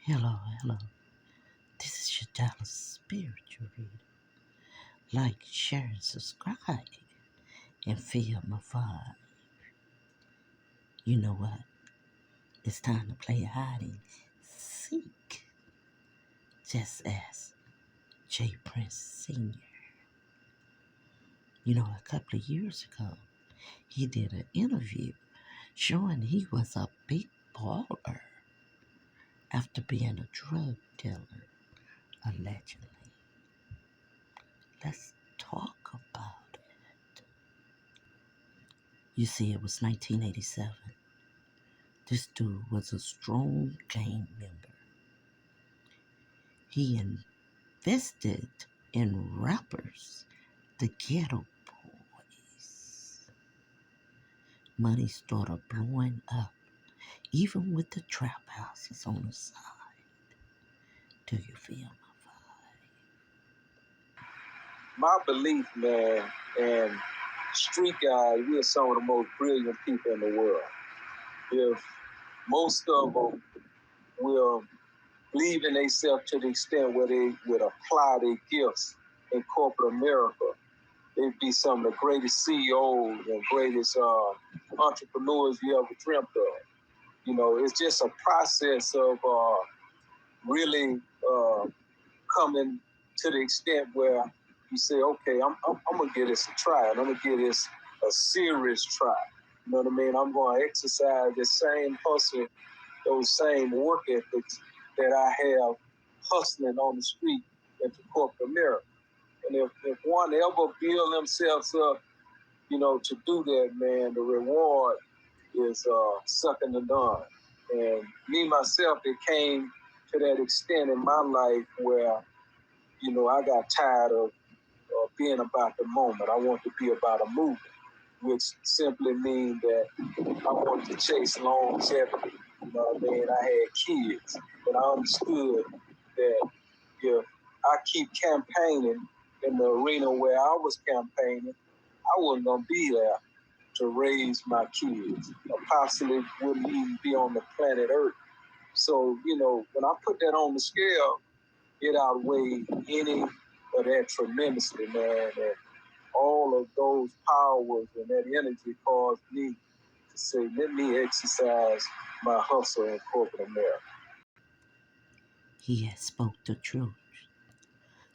Hello, hello. This is your Dallas Spiritual Reader. Like, share, and subscribe, and feel my vibe. You know what? It's time to play hide and seek. Just as J. Prince Sr. A couple of years ago, he did an interview showing he was a big baller after being a drug dealer, allegedly. Let's talk about it. You see, it was 1987. This dude was a strong gang member. He invested in rappers, the Ghetto Boys. Money started blowing up, even with the trap houses on the side. Do you feel my vibe? My belief, man, and street guys, we are some of the most brilliant people in the world. If most of them will believe in themselves to the extent where they would apply their gifts in corporate America, they'd be some of the greatest CEOs and greatest entrepreneurs you ever dreamt of. It's just a process of really coming to the extent where you say, okay, I'm going to give this a try, and I'm going to give this a serious try. You know what I mean? I'm going to exercise the same hustle, those same work ethics that I have hustling on the street into corporate America. And if one ever build themselves up, to do that, man, the reward is second to none. And me, myself, it came to that extent in my life where, I got tired of being about the moment. I want to be about a movement, which simply means that I want to chase longevity. You know what I mean? I had kids, and I understood that if I keep campaigning in the arena where I was campaigning, I wasn't going to be there to raise my kids. I possibly wouldn't even be on the planet Earth. So, when I put that on the scale, it outweighed any of that tremendously, man. And all of those powers and that energy caused me to say, let me exercise my hustle in corporate America. He had spoke the truth.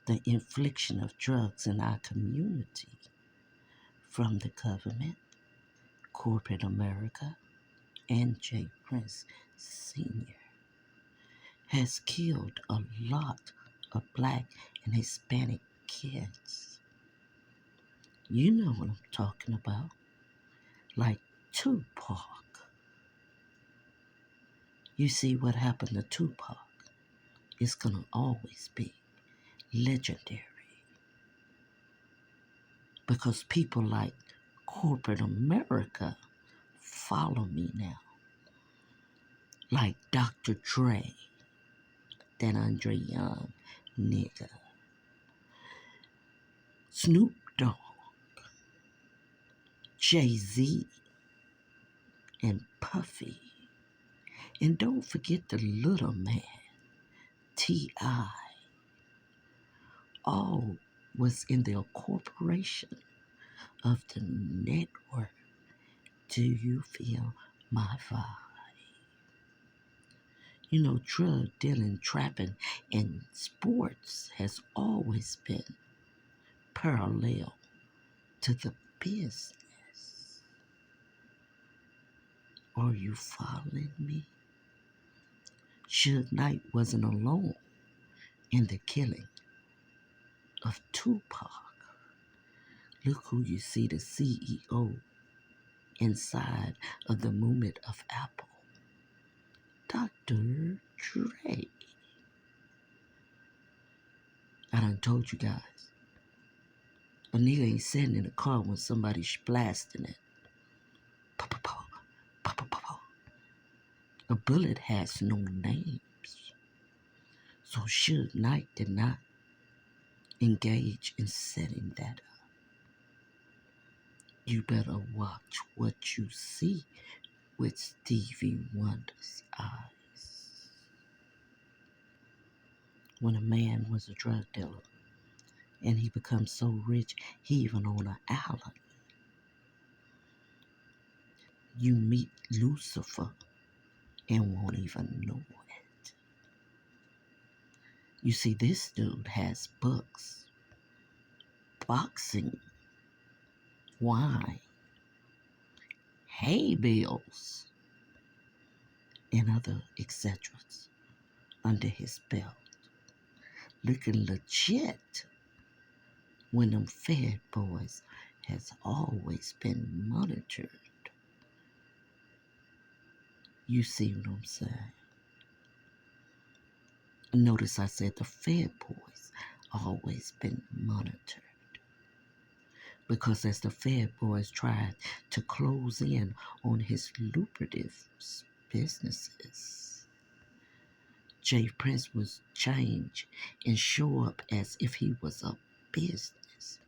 The infliction of drugs in our community from the government, corporate America, and J. Prince Sr. has killed a lot of Black and Hispanic kids. You know what I'm talking about. Like Tupac. You see what happened to Tupac is going to always be legendary. Because people like corporate America follow me now. Like Dr. Dre, that Andre Young nigga. Snoop Dogg, Jay-Z, and Puffy. And don't forget the little man, T.I. All was in the incorporation of the network. Do you feel my vibe? Drug dealing, trapping, and sports has always been parallel to the business. Are you following me? Suge Knight wasn't alone in the killing of Tupac. Look who you see, the CEO inside of the movement of Apple. Dr. Dre. I done told you guys. A nigga ain't sitting in a car when somebody's blasting it. Pa-pa-pa, pa-pa-pa-pa. A bullet has no names. So Suge Knight did not engage in setting that up. You better watch what you see with Stevie Wonder's eyes. when a man was a drug dealer and he becomes so rich he even on an island. You meet Lucifer and won't even know it. You see, this dude has books, boxing, wine, hay bales, and other etc. under his belt, looking legit when them Fed boys has always been monitored. You see what I'm saying? Notice I said the Fed boys always been monitored. Because as the Fed boys tried to close in on his lucrative businesses, J. Prince was change and show up as if he was a business.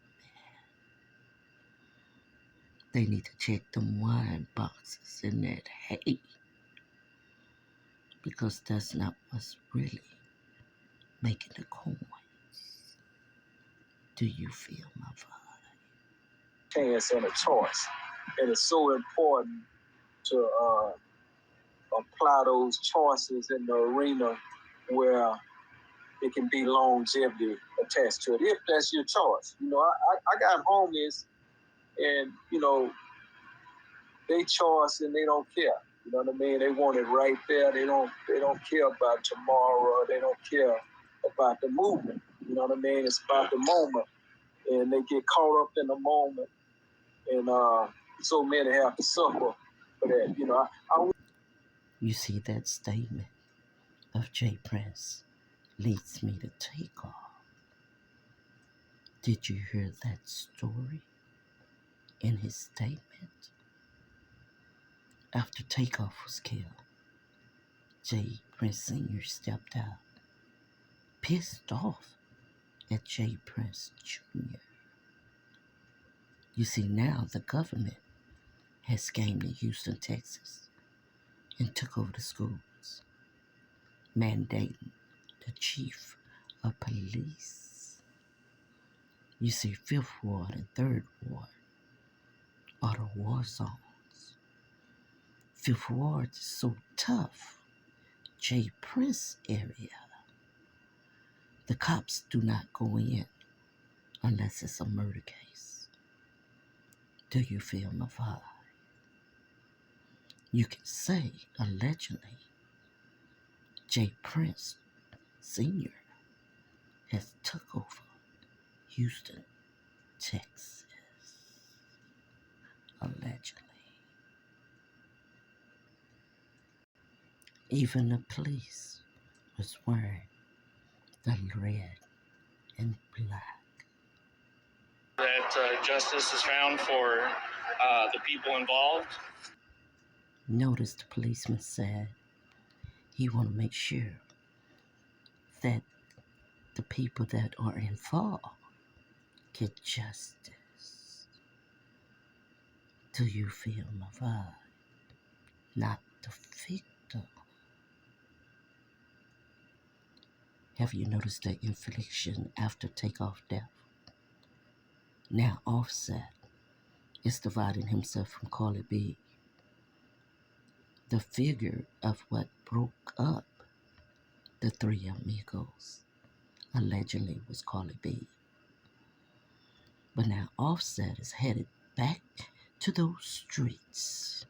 They need to check them wine boxes in that hay, because that's not what's really making the coins. Do you feel my vibe? Chance and a choice. And it's so important to apply those choices in the arena where it can be longevity attached to it, if that's your choice. You know, I got homies and, you know, they choice and they don't care. You know what I mean? They want it right there. They don't care about tomorrow. They don't care about the movement. You know what I mean? It's about the moment. And they get caught up in the moment. And so many have to suffer for that. You know, You see, that statement of J. Prince leads me to Takeoff. Did you hear that story in his statement? After Takeoff was killed, J. Prince Sr. stepped out, pissed off at J. Prince Jr. You see, now the government has came to Houston, Texas, and took over the schools, mandating the chief of police. You see, 5th Ward and 3rd Ward are the war zones. 5th Ward is so tough. J. Prince area, the cops do not go in unless it's a murder case. Do you feel my vibe? You can say, allegedly, J. Prince Sr. has took over Houston, Texas. Allegedly. Even the police was wearing the red and black. that justice is found for the people involved. Notice the policeman said he want to make sure that the people that are involved get justice. Do you feel my vibe? Not the victim. Have you noticed the infliction after Takeoff death? Now Offset is dividing himself from Carly B, the figure of what broke up the three amigos. Allegedly was Carly B. But now Offset is headed back to those streets.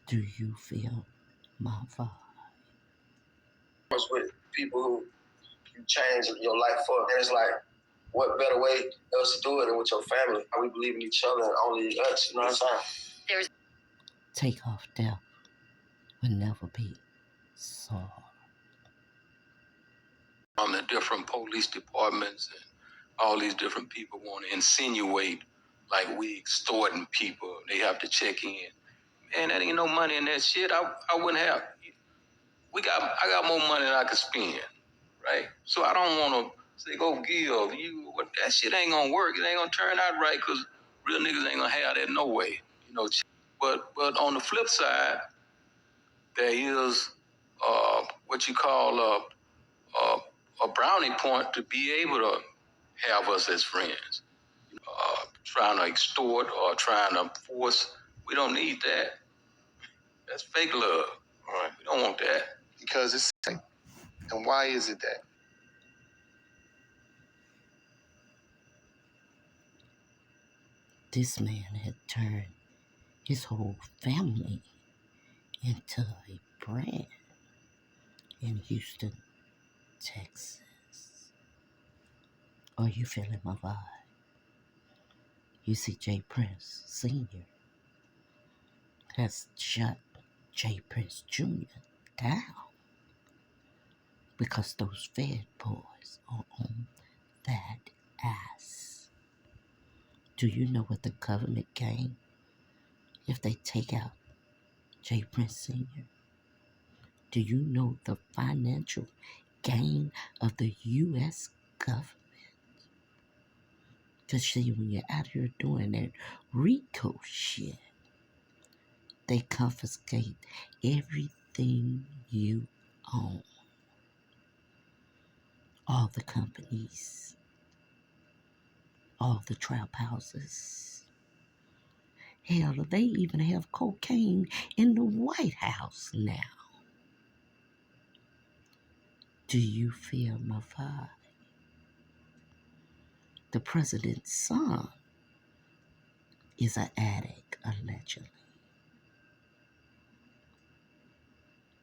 Do you feel my vibe? With people who you change your life for, and it's like, what better way else to do it than with your family? How we believe in each other and only us, you know what I'm saying? Takeoff death will never be solved. On the different police departments and all these different people want to insinuate like we extorting people. They have to check in. Man, that ain't no money in that shit. I wouldn't have. I got more money than I could spend, right? So I don't want to say go give you. That shit ain't gonna work. It ain't gonna turn out right because real niggas ain't gonna have that no way, you know. But on the flip side, there is what you call a brownie point to be able to have us as friends. Trying to extort or trying to force, we don't need that. That's fake love. All right. We don't want that. Because it's fake. And why is it that? This man had turned his whole family into a brand in Houston, Texas. Are you feeling my vibe? You see, J. Prince Sr. has shut J. Prince Jr. down because those Fed boys are on that ass. Do you know what the government gain if they take out J. Prince Sr.? Do you know the financial gain of the U.S. government? Because see, when you're out here doing that Rico shit, they confiscate everything you own. All the companies, all the trap houses. Hell, they even have cocaine in the White House now. Do you feel my vibe? The president's son is an addict, allegedly.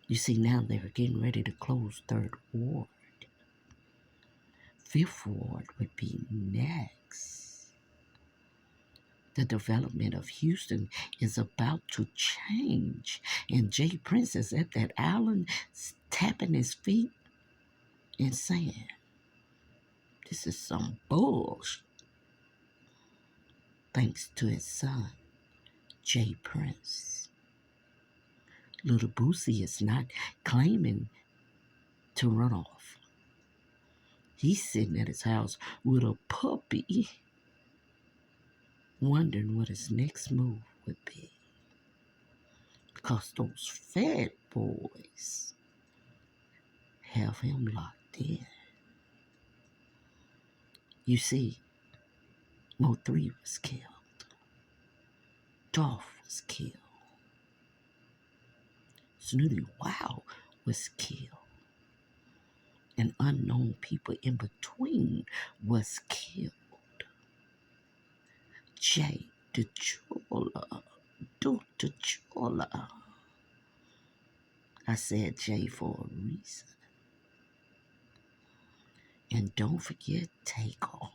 You see, now they're getting ready to close 3rd Ward. 5th Ward would be next. The development of Houston is about to change. And Jay Prince is at that island tapping his feet and saying, this is some bullshit. Thanks to his son, Jay Prince. Little Boosie is not claiming to run off. He's sitting at his house with a puppy, wondering what his next move would be. Because those fat boys have him locked in. You see, Mo 3 was killed. Dolph was killed. Snooty Wow was killed. And unknown people in between was killed. Jay DeChola. Dr. Chola. I said Jay for a reason. And don't forget Takeoff.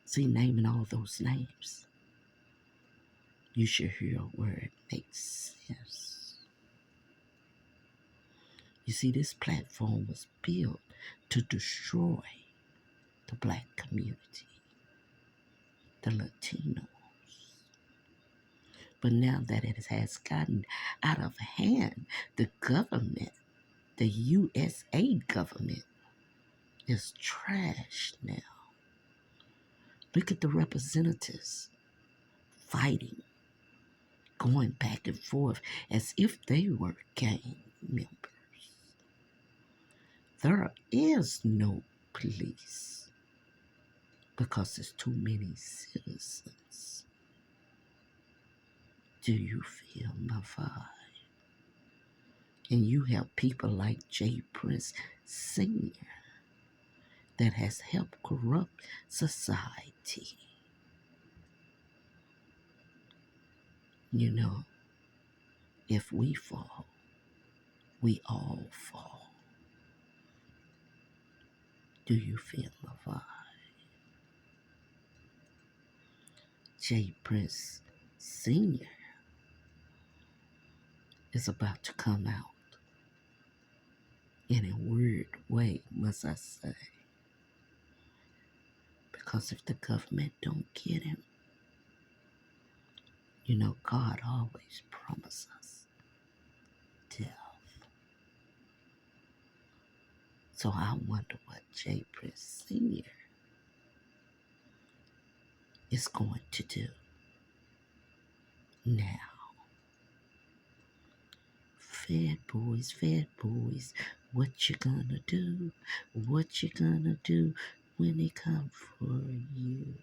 See, naming all those names, you should hear where it makes sense. You see, this platform was built to destroy the black community, the Latinos. But now that it has gotten out of hand, the government, the USA government, is trash now. Look at the representatives fighting, going back and forth as if they were gang members. There is no police because there's too many citizens. Do you feel my vibe? And you have people like J. Prince Sr. that has helped corrupt society. You know, if we fall, we all fall. Do you feel my vibe? J. Prince Sr. is about to come out in a weird way, must I say. Because if the government don't get him, you know, God always promises us death. So I wonder what J. Prince Sr. is going to do now. fat boys, what you gonna do? What you gonna do when they come for you?